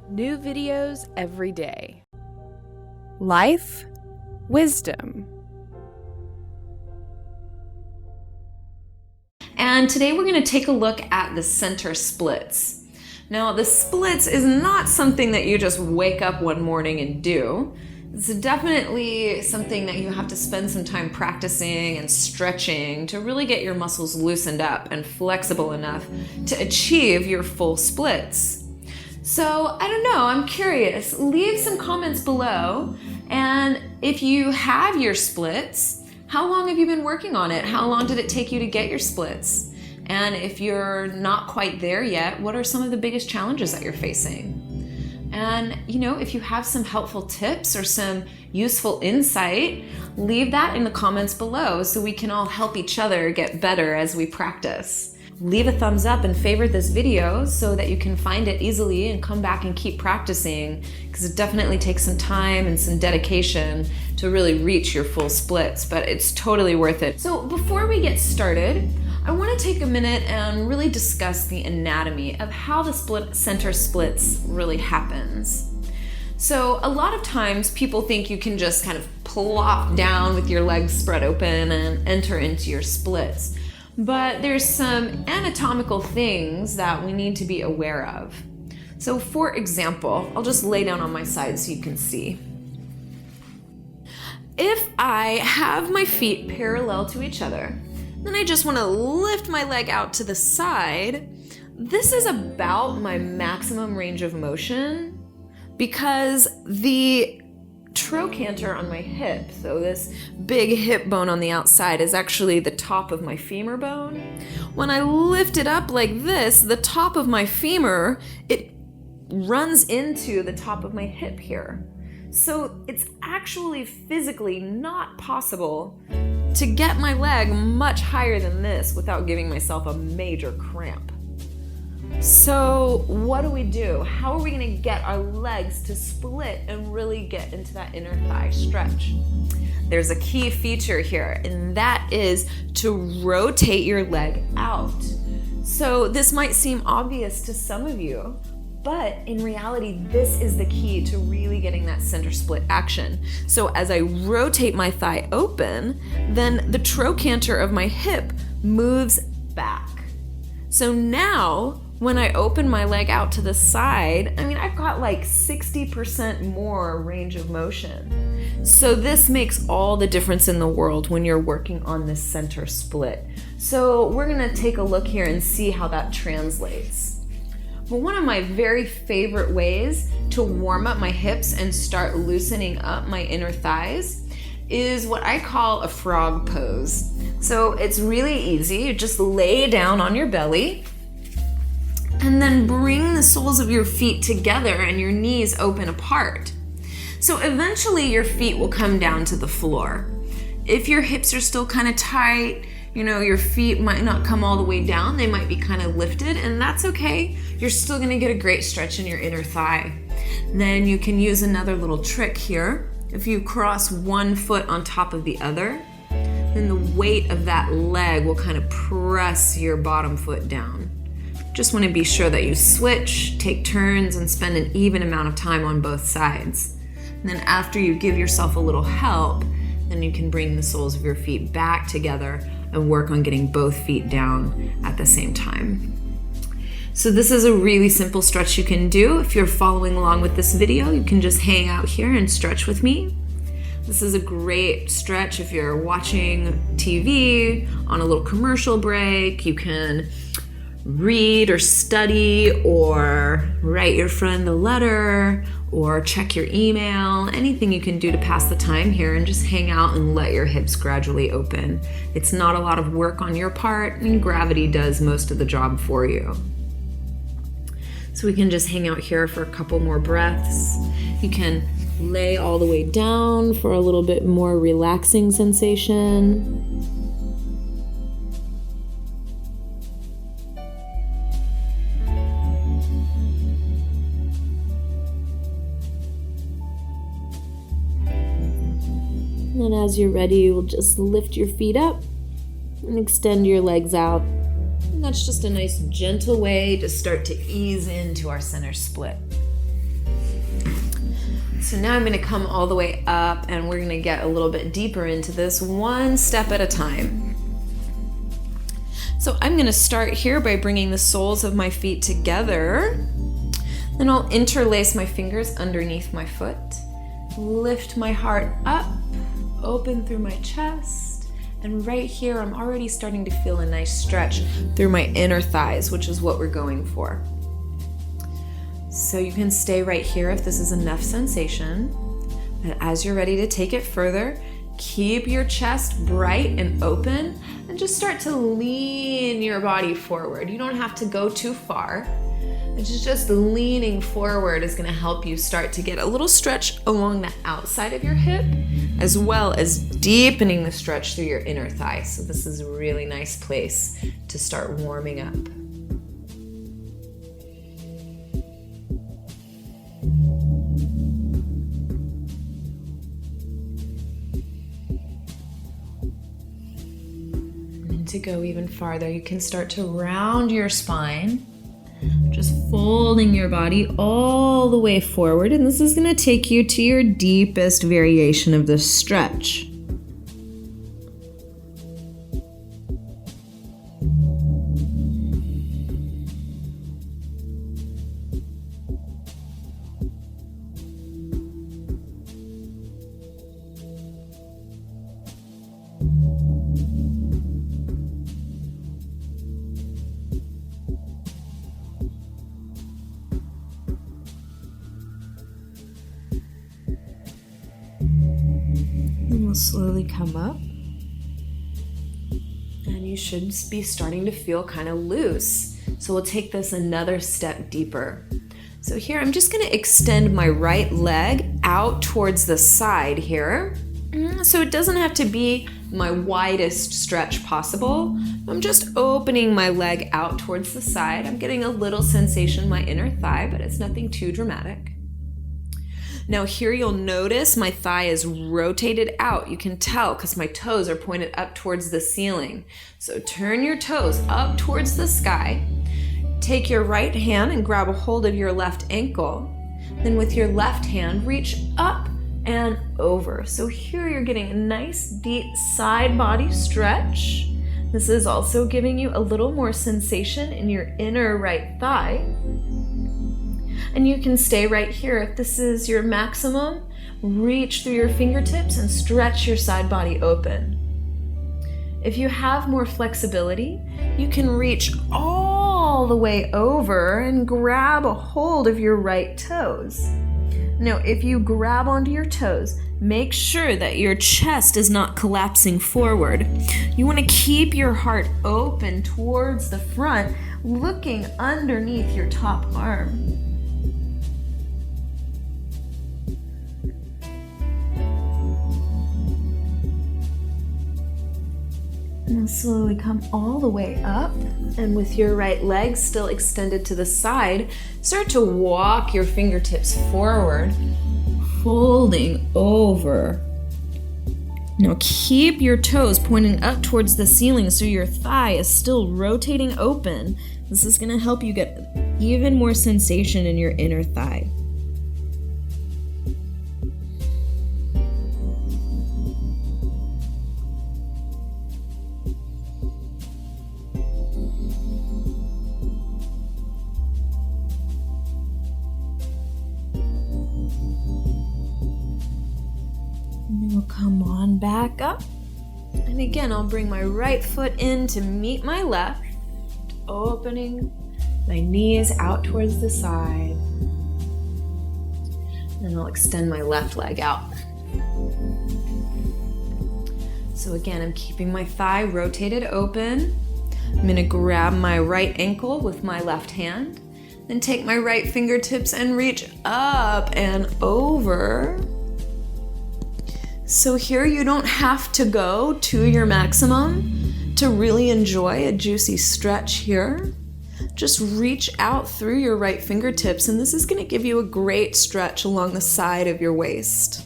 New videos every day. Life, wisdom. And today we're going to take a look at the center splits. Now, the splits is not something that you just wake up one morning and do. It's definitely something that you have to spend some time practicing and stretching to really get your muscles loosened up and flexible enough to achieve your full splits. So, I don't know, I'm curious. Leave some comments below, and if you have your splits, how long have you been working on it? How long did it take you to get your splits? And if you're not quite there yet, what are some of the biggest challenges that you're facing? And, if you have some helpful tips or some useful insight, leave that in the comments below so we can all help each other get better as we practice. Leave a thumbs up and favorite this video so that you can find it easily and come back and keep practicing, because it definitely takes some time and some dedication to really reach your full splits, but it's totally worth it. So before we get started, I want to take a minute and really discuss the anatomy of how the center splits really happens. So a lot of times people think you can just kind of plop down with your legs spread open and enter into your splits. But there's some anatomical things that we need to be aware of. So for example, I'll just lay down on my side so you can see. If I have my feet parallel to each other, then I just want to lift my leg out to the side. This is about my maximum range of motion because the trochanter on my hip, so this big hip bone on the outside, is actually the top of my femur bone. When I lift it up like this, the top of my femur, it runs into the top of my hip here. So it's actually physically not possible to get my leg much higher than this without giving myself a major cramp. So what do? How are we going to get our legs to split and really get into that inner thigh stretch? There's a key feature here, and that is to rotate your leg out. So this might seem obvious to some of you, but in reality, this is the key to really getting that center split action. So as I rotate my thigh open, then the trochanter of my hip moves back. So now, when I open my leg out to the side, I've got like 60% more range of motion. So this makes all the difference in the world when you're working on this center split. So we're gonna take a look here and see how that translates. But one of my very favorite ways to warm up my hips and start loosening up my inner thighs is what I call a frog pose. So it's really easy. You just lay down on your belly and then bring the soles of your feet together and your knees open apart. So eventually your feet will come down to the floor. If your hips are still kind of tight, your feet might not come all the way down. They might be kind of lifted, and that's okay. You're still gonna get a great stretch in your inner thigh. Then you can use another little trick here. If you cross one foot on top of the other, then the weight of that leg will kind of press your bottom foot down. Just want to be sure that you switch, take turns, and spend an even amount of time on both sides. And then after you give yourself a little help, then you can bring the soles of your feet back together and work on getting both feet down at the same time. So this is a really simple stretch you can do. If you're following along with this video, you can just hang out here and stretch with me. This is a great stretch if you're watching TV on a little commercial break. You can read or study or write your friend a letter or check your email, anything you can do to pass the time here and just hang out and let your hips gradually open. It's not a lot of work on your part, and gravity does most of the job for you. So we can just hang out here for a couple more breaths. You can lay all the way down for a little bit more relaxing sensation. And then as you're ready, you'll just lift your feet up and extend your legs out. And that's just a nice gentle way to start to ease into our center split. So now I'm going to come all the way up and we're going to get a little bit deeper into this, one step at a time. So I'm going to start here by bringing the soles of my feet together. Then I'll interlace my fingers underneath my foot, lift my heart up, open through my chest, and right here I'm already starting to feel a nice stretch through my inner thighs, which is what we're going for. So you can stay right here if this is enough sensation. And as you're ready to take it further, keep your chest bright and open and just start to lean your body forward. You don't have to go too far. It's just leaning forward is going to help you start to get a little stretch along the outside of your hip, as well as deepening the stretch through your inner thigh. So this is a really nice place to start warming up. To go even farther, you can start to round your spine, just folding your body all the way forward, and this is going to take you to your deepest variation of this stretch. Slowly come up, and you should be starting to feel kind of loose. So we'll take this another step deeper. So here I'm just going to extend my right leg out towards the side here. So it doesn't have to be my widest stretch possible. I'm just opening my leg out towards the side. I'm getting a little sensation in my inner thigh, but it's nothing too dramatic. Now here you'll notice my thigh is rotated out. You can tell because my toes are pointed up towards the ceiling. So turn your toes up towards the sky. Take your right hand and grab a hold of your left ankle. Then with your left hand, reach up and over. So here you're getting a nice deep side body stretch. This is also giving you a little more sensation in your inner right thigh. And you can stay right here. If this is your maximum, reach through your fingertips and stretch your side body open. If you have more flexibility, you can reach all the way over and grab a hold of your right toes. Now, if you grab onto your toes, make sure that your chest is not collapsing forward. You want to keep your heart open towards the front, looking underneath your top arm. And slowly come all the way up, and with your right leg still extended to the side, start to walk your fingertips forward, folding over. Now keep your toes pointing up towards the ceiling so your thigh is still rotating open. This is going to help you get even more sensation in your inner thigh. We'll come on back up. And again, I'll bring my right foot in to meet my left, opening my knees out towards the side. And I'll extend my left leg out. So again, I'm keeping my thigh rotated open. I'm going to grab my right ankle with my left hand, then take my right fingertips and reach up and over. So here you don't have to go to your maximum to really enjoy a juicy stretch here. Just reach out through your right fingertips, and this is going to give you a great stretch along the side of your waist.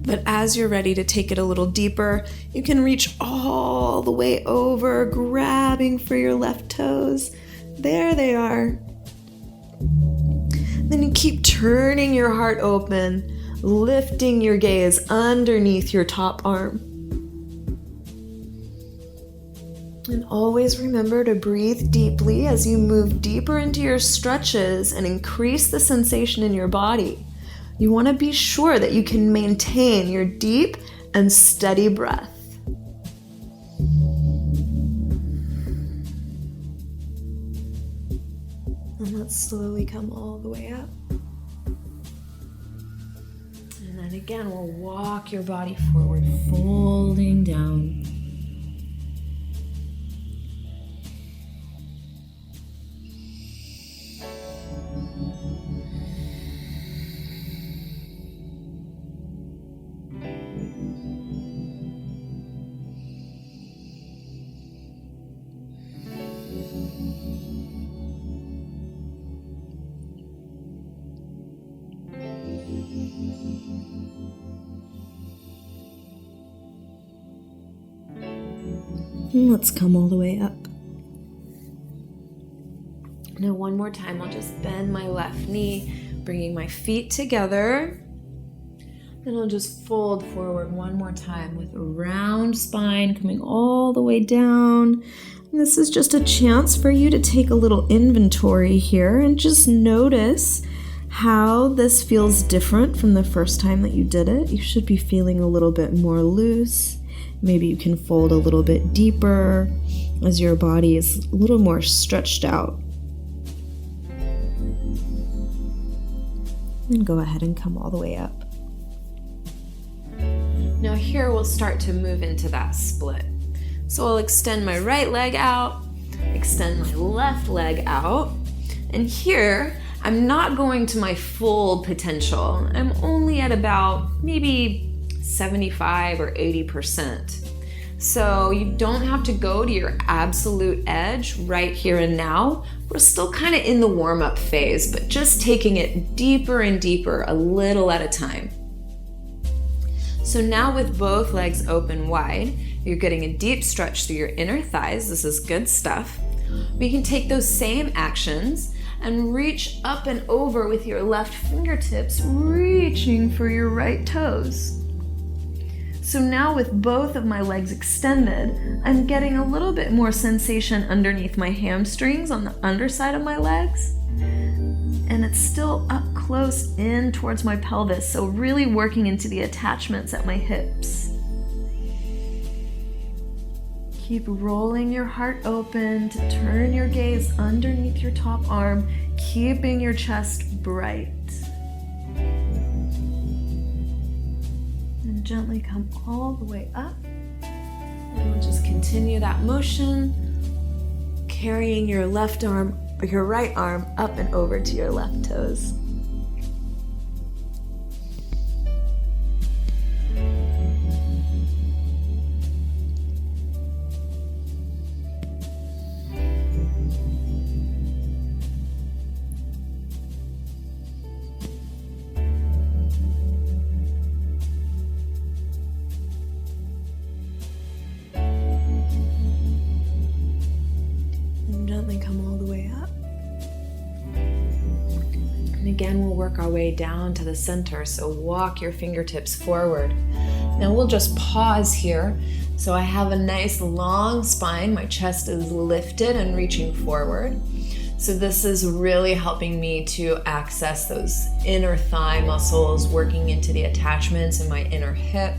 But as you're ready to take it a little deeper, you can reach all the way over, grabbing for your left toes. There they are. Then you keep turning your heart open, lifting your gaze underneath your top arm. And always remember to breathe deeply as you move deeper into your stretches and increase the sensation in your body. You want to be sure that you can maintain your deep and steady breath. And let's slowly come all the way up. And then again, we'll walk your body forward, folding down. And let's come all the way up. Now one more time, I'll just bend my left knee, bringing my feet together. Then I'll just fold forward one more time with a round spine coming all the way down. And this is just a chance for you to take a little inventory here and just notice how this feels different from the first time that you did it. You should be feeling a little bit more loose. Maybe you can fold a little bit deeper as your body is a little more stretched out. And go ahead and come all the way up. Now here we'll start to move into that split. So I'll extend my right leg out, extend my left leg out, and here I'm not going to my full potential. I'm only at about maybe 75 or 80%. So you don't have to go to your absolute edge right here and now. We're still kind of in the warm-up phase, but just taking it deeper and deeper, a little at a time. So now with both legs open wide, you're getting a deep stretch through your inner thighs. This is good stuff. We can take those same actions and reach up and over with your left fingertips, reaching for your right toes. So now with both of my legs extended, I'm getting a little bit more sensation underneath my hamstrings on the underside of my legs. And it's still up close in towards my pelvis, so really working into the attachments at my hips. Keep rolling your heart open to turn your gaze underneath your top arm, keeping your chest bright. And gently come all the way up. And we'll just continue that motion, carrying your left arm or your right arm up and over to your left toes. Gently come all the way up. And again, we'll work our way down to the center, so walk your fingertips forward. Now we'll just pause here. So I have a nice long spine, my chest is lifted and reaching forward. So this is really helping me to access those inner thigh muscles, working into the attachments in my inner hip.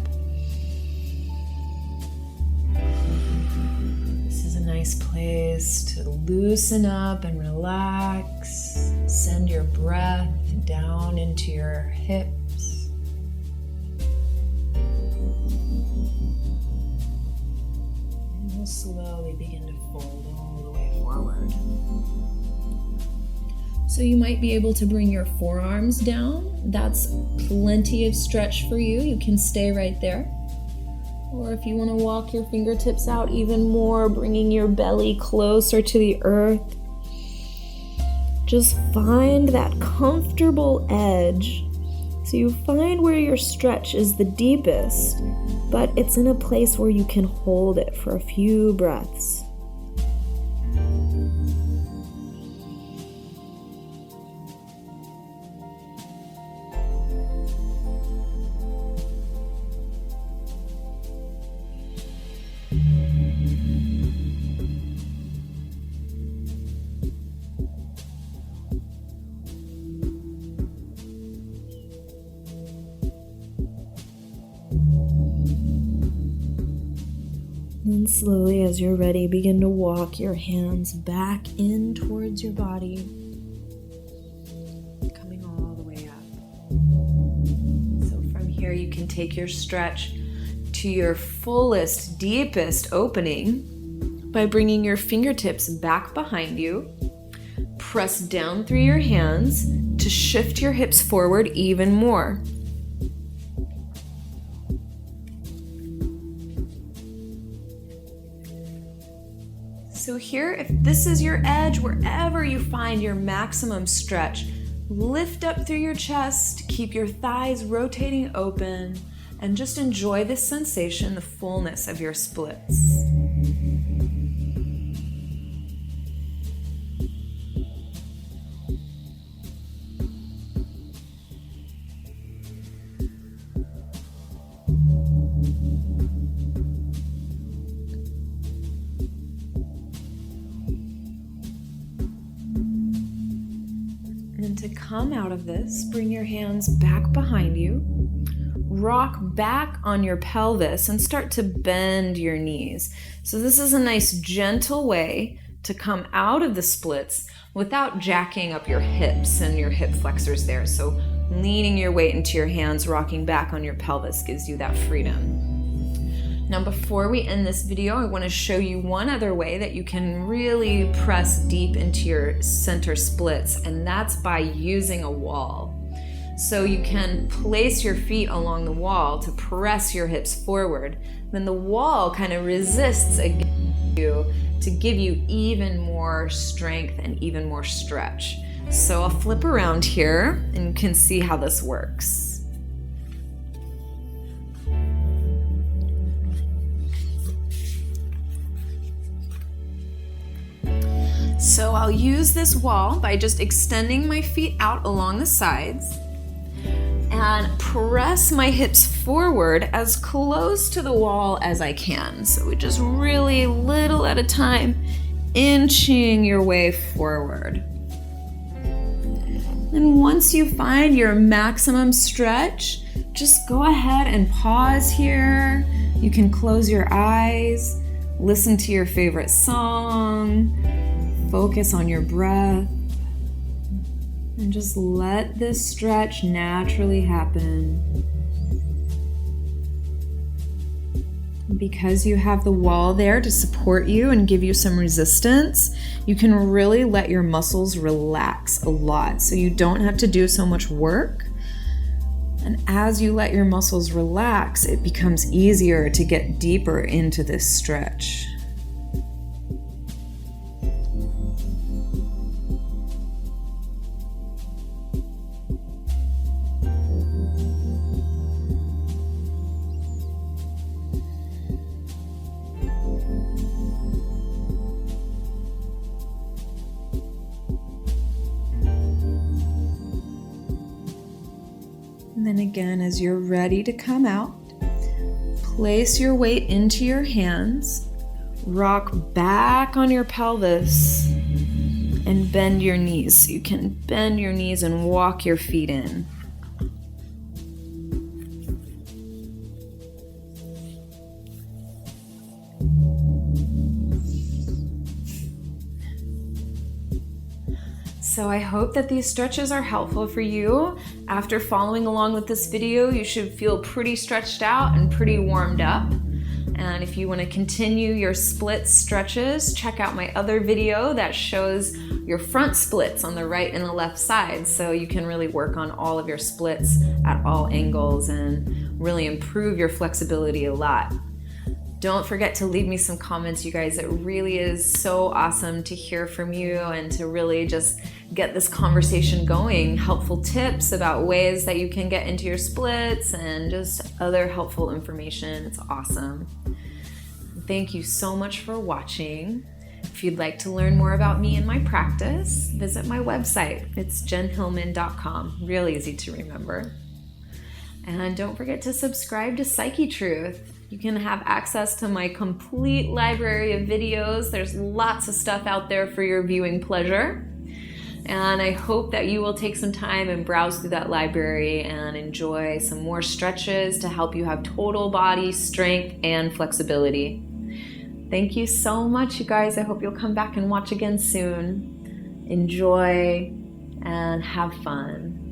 Nice place to loosen up and relax. Send your breath down into your hips. And we'll slowly begin to fold all the way forward. So you might be able to bring your forearms down. That's plenty of stretch for you. You can stay right there. Or if you want to walk your fingertips out even more, bringing your belly closer to the earth. Just find that comfortable edge. So you find where your stretch is the deepest, but it's in a place where you can hold it for a few breaths. And slowly, as you're ready, begin to walk your hands back in towards your body, coming all the way up. So from here, you can take your stretch to your fullest, deepest opening by bringing your fingertips back behind you. Press down through your hands to shift your hips forward even more. So here, if this is your edge, wherever you find your maximum stretch, lift up through your chest, keep your thighs rotating open, and just enjoy this sensation, the fullness of your splits. And to come out of this, bring your hands back behind you, rock back on your pelvis, and start to bend your knees. So this is a nice gentle way to come out of the splits without jacking up your hips and your hip flexors there. So leaning your weight into your hands, rocking back on your pelvis gives you that freedom. Now, before we end this video, I want to show you one other way that you can really press deep into your center splits, and that's by using a wall. So you can place your feet along the wall to press your hips forward. Then the wall kind of resists against you to give you even more strength and even more stretch. So I'll flip around here and you can see how this works. So I'll use this wall by just extending my feet out along the sides and press my hips forward as close to the wall as I can. So we just really little at a time, inching your way forward. And once you find your maximum stretch, just go ahead and pause here. You can close your eyes, listen to your favorite song, focus on your breath, and just let this stretch naturally happen. Because you have the wall there to support you and give you some resistance, you can really let your muscles relax a lot, so you don't have to do so much work. And as you let your muscles relax, it becomes easier to get deeper into this stretch. And then again, as you're ready to come out, place your weight into your hands, rock back on your pelvis, and bend your knees. So you can bend your knees and walk your feet in. So I hope that these stretches are helpful for you. After following along with this video, you should feel pretty stretched out and pretty warmed up. And if you want to continue your split stretches, check out my other video that shows your front splits on the right and the left side. So you can really work on all of your splits at all angles and really improve your flexibility a lot. Don't forget to leave me some comments, you guys. It really is so awesome to hear from you and to really just get this conversation going. Helpful tips about ways that you can get into your splits and just other helpful information. It's awesome. Thank you so much for watching. If you'd like to learn more about me and my practice, visit my website. It's jenhilman.com. Real easy to remember. And don't forget to subscribe to Psychetruth. You can have access to my complete library of videos. There's lots of stuff out there for your viewing pleasure. And I hope that you will take some time and browse through that library and enjoy some more stretches to help you have total body strength and flexibility. Thank you so much, you guys. I hope you'll come back and watch again soon. Enjoy and have fun.